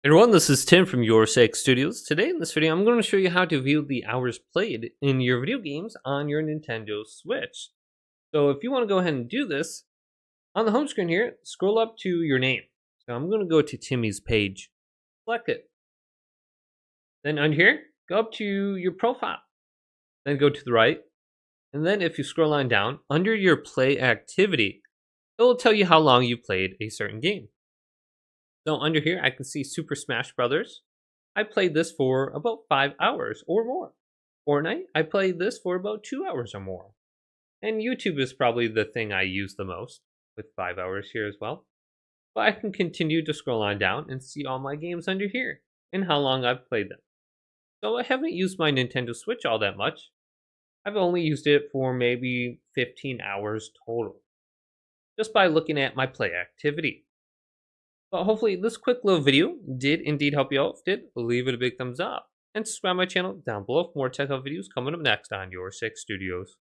Everyone, this is Tim from Your Sake Studios. Today in this video, I'm going to show you how to view the hours played in your video games on your Nintendo Switch. So if you want to go ahead and do this, on the home screen here, scroll up to your name. So I'm going to go to Timmy's page, select it. Then under here, go up to your profile. Then go to the right. And then if you scroll on down, under your play activity, it will tell you how long you played a certain game. So under here, I can see Super Smash Brothers. I played this for about 5 hours or more. Fortnite, I played this for about 2 hours or more. And YouTube is probably the thing I use the most, with 5 hours here as well. But I can continue to scroll on down and see all my games under here, and how long I've played them. So I haven't used my Nintendo Switch all that much. I've only used it for maybe 15 hours total, just by looking at my play activity. But hopefully this quick little video did indeed help you out. If it did, leave it a big thumbs up. And subscribe to my channel down below for more tech videos coming up next on Your Six Studios.